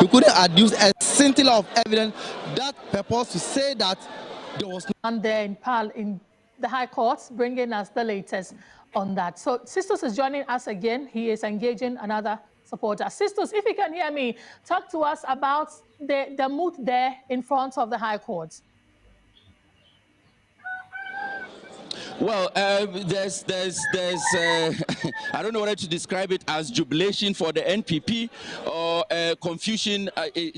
We couldn't adduce a scintilla of evidence that purports to say that there was and there in the High Court, bringing us the latest on that. So Sisters is joining us again. He is engaging another supporter. Sisters, if you can hear me, talk to us about the mood there in front of the High Court. Well, there's I don't know whether to describe it as jubilation for the NPP or confusion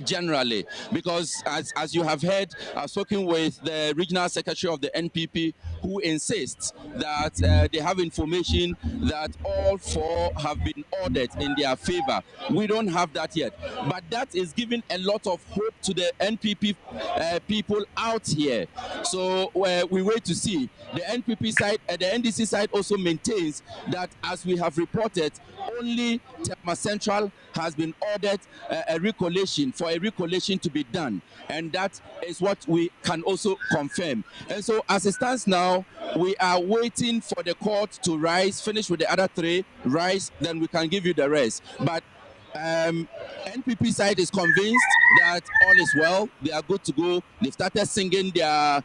generally, because as you have heard, I've spoken with the regional secretary of the NPP, who insists that they have information that all four have been ordered in their favor. We don't have that yet, but that is giving a lot of hope to the NPP people out here. So we wait to see. The NPP side, the NDC side also maintains that, as we have reported, only Tema Central has been ordered a recollation to be done, and that is what we can also confirm. And so, as it stands now, we are waiting for the court to rise, finish with the other three, rise, then we can give you the rest. But NPP side is convinced that all is well. They are good to go. They've started singing their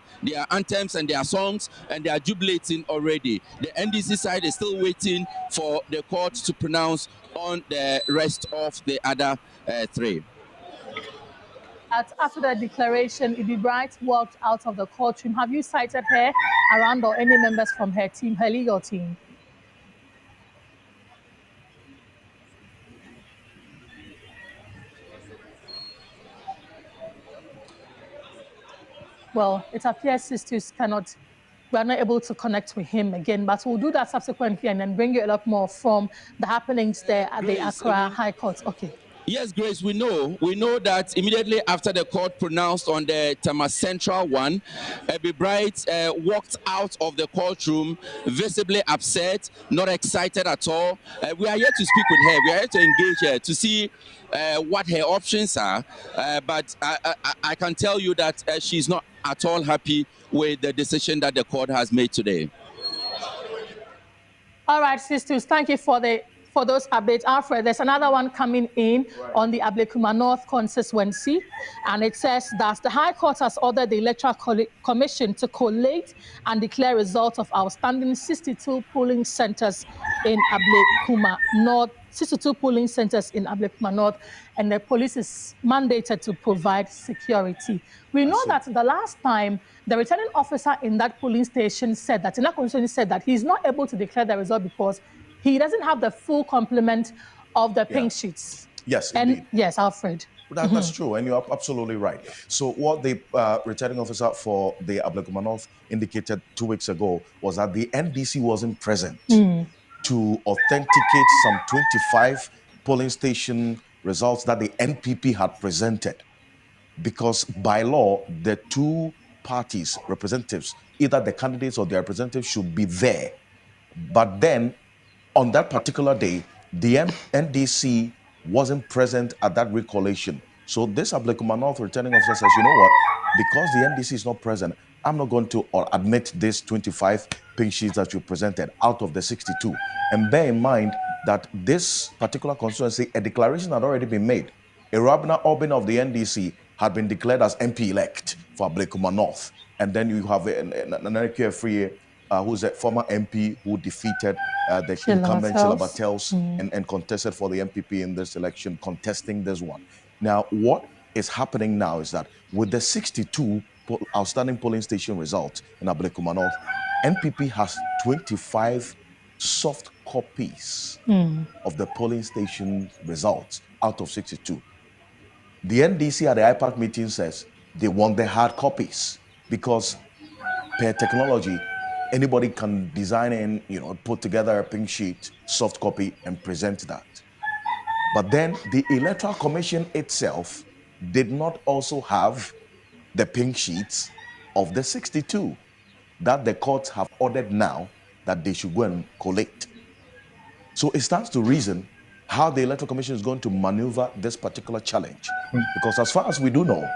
anthems and their songs, and they are jubilating already. The NDC side is still waiting for the court to pronounce on the rest of the other three. After the declaration, Edie Bright walked out of the courtroom. Have you cited her around or any members from her team, her legal team? Well, it appears Sisters we are not able to connect with him again, but we'll do that subsequently and then bring you a lot more from the happenings there at the Accra High Court. Okay. Yes, Grace, we know that immediately after the court pronounced on the Tema Central one, Edie Bright walked out of the courtroom visibly upset, not excited at all. We are here to speak with her. We are here to engage her to see what her options are. But I can tell you that she's not at all happy with the decision that the court has made today. All right, Sisters, thank you for those updates. Alfred, there's another one coming in on the Ablekuma North constituency, and it says that the High Court has ordered the Electoral Commission to collate and declare results of outstanding 62 polling centers in Ablekuma North. 62 polling centers in Ablekuma North, and the police is mandated to provide security. We know that the last time the returning officer in that polling station said that, in that constituency said that he's not able to declare the result because he doesn't have the full complement of the pink sheets. Yes, and indeed. Yes, Alfred. That's true, and you're absolutely right. So what the returning officer for the Ablekuma North indicated 2 weeks ago was that the NDC wasn't present to authenticate some 25 polling station results that the NPP had presented, because by law, the two parties' representatives, either the candidates or their representatives, should be there. But then, on that particular day, the NDC wasn't present at that recollation. So this Ablekuma North returning officer says, you know what, because the NDC is not present, I'm not going to admit this 25 pink sheets that you presented out of the 62. And bear in mind that this particular constituency, a declaration had already been made. Irabna Obin of the NDC had been declared as MP-elect for Ablekuma North. And then you have an Free, who's a former MP who defeated the incumbent Sheila Bartels and contested for the MPP in this election, contesting this one. Now, what is happening now is that with the 62 outstanding polling station results in Ablekuma North, NPP has 25 soft copies of the polling station results out of 62. The NDC at the IPAC meeting says they want the hard copies because per technology, anybody can design and put together a pink sheet, soft copy, and present that. But then the Electoral Commission itself did not also have the pink sheets of the 62 that the courts have ordered now that they should go and collect. So it stands to reason how the Electoral Commission is going to maneuver this particular challenge. Because as far as we do know,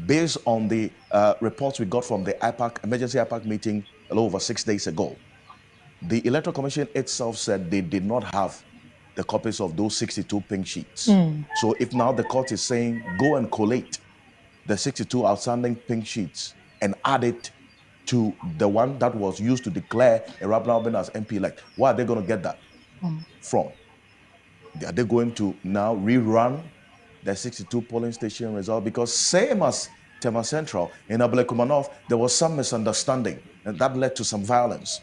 based on the reports we got from the emergency IPAC meeting a little over 6 days ago, the Electoral Commission itself said they did not have the copies of those 62 pink sheets. So if now the court is saying, go and collate the 62 outstanding pink sheets and add it to the one that was used to declare Rabna Albin as MP-elect, where are they going to get that from? Are they going to now rerun the 62 polling station result? Because same as Tema Central in Ablekuma North, there was some misunderstanding, and that led to some violence.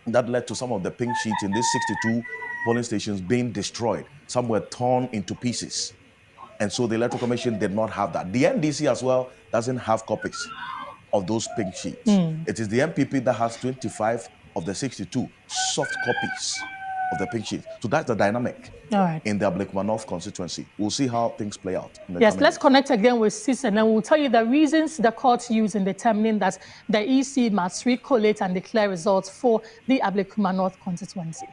That led to some of the pink sheets in these 62 polling stations being destroyed. Some were torn into pieces. And so the Electoral Commission did not have that. The NDC as well doesn't have copies of those pink sheets. It is the NPP that has 25 of the 62 soft copies of the pink sheets. So that's the dynamic in the Ablekuma North constituency. We'll see how things play out. Yes, let's connect again with Sis, and then we'll tell you the reasons the court used in determining that the EC must recollate and declare results for the Ablekuma North constituency.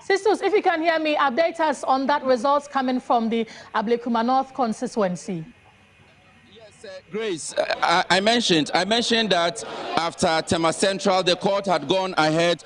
Sisters, if you can hear me, update us on that results coming from the Ablekuma North constituency. Grace, I mentioned that after Tema Central, the court had gone ahead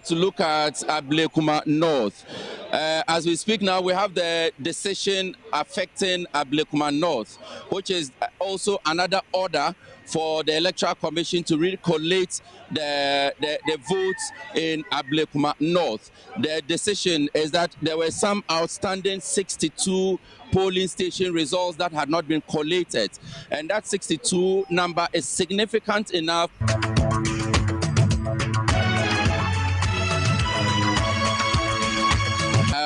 to look at Ablekuma North. As we speak now, we have the decision affecting Ablekuma North, which is also another order for the Electoral Commission to recollate the votes in Ablekuma North. The decision is that there were some outstanding 62 polling station results that had not been collated, and that 62 number is significant enough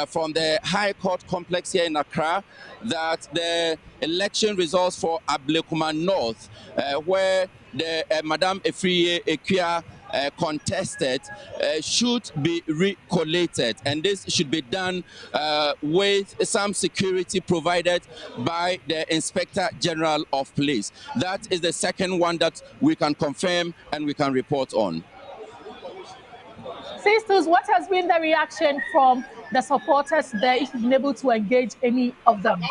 from the High Court complex here in Accra that the election results for Ablekuma North, where the Madame Efriye Ekia contested, should be recollated, and this should be done with some security provided by the Inspector General of Police. That is the second one that we can confirm and we can report on. Sisters, what has been the reaction from the supporters there, if you've been able to engage any of them,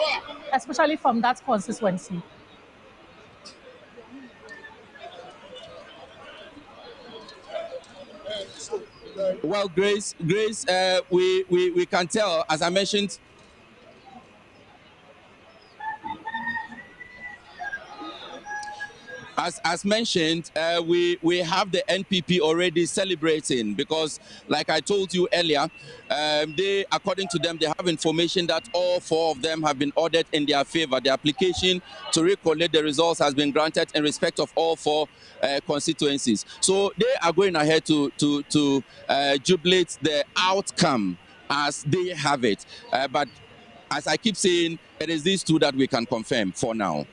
especially from that constituency? Well, Grace, we can tell, as I mentioned, As mentioned, we have the NPP already celebrating because, like I told you earlier, they, according to them, they have information that all 4 of them have been ordered in their favor. The application to recollate the results has been granted in respect of all 4 constituencies. So they are going ahead to jubilate the outcome as they have it. But as I keep saying, it is these 2 that we can confirm for now.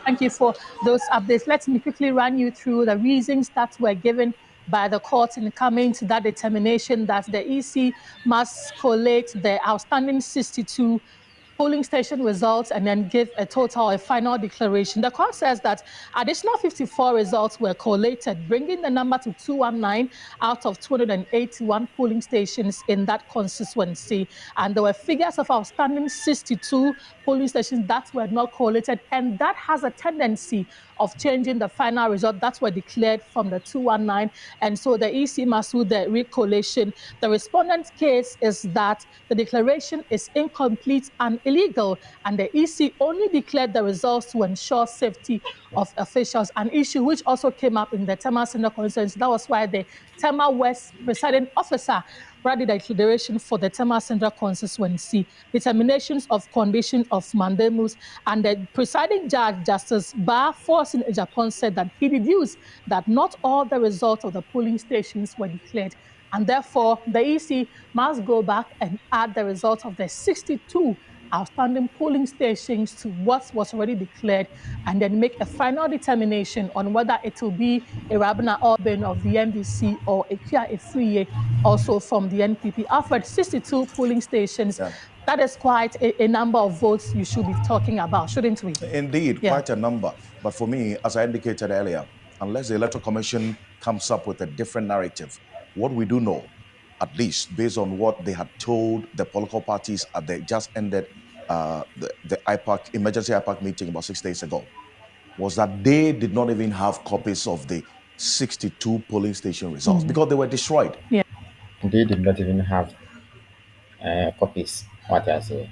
Thank you for those updates. Let me quickly run you through the reasons that were given by the court in coming to that determination that the EC must collate the outstanding 62 polling station results and then give a final declaration. The court says that additional 54 results were collated, bringing the number to 219 out of 281 polling stations in that constituency. And there were figures of outstanding 62 polling stations that were not collated, and that has a tendency of changing the final result that were declared from the 219. And so the EC must do the recollation. The respondent's case is that the declaration is incomplete and illegal, and the EC only declared the results to ensure safety of officials, an issue which also came up in the Tema Central constituency. That was why the Tema West presiding officer brought the declaration for the Tema Central constituency, determinations of condition of mandamus, and the presiding judge, Justice Ba Forsin Ejapon, said that he deduced that not all the results of the polling stations were declared, and therefore the EC must go back and add the results of the 62 outstanding polling stations to what was already declared, and then make a final determination on whether it will be a Rabna Albin of the NDC or a Kia Efriye also from the NPP. Alfred, 62 polling stations. Yeah. That is quite a number of votes you should be talking about, shouldn't we? Indeed, quite a number. But for me, as I indicated earlier, unless the Electoral Commission comes up with a different narrative, what we do know, at least based on what they had told the political parties at the just ended the IPAC, emergency IPAC meeting about 6 days ago, was that they did not even have copies of the 62 polling station results because they were destroyed. Yeah. They did not even have copies. What I say.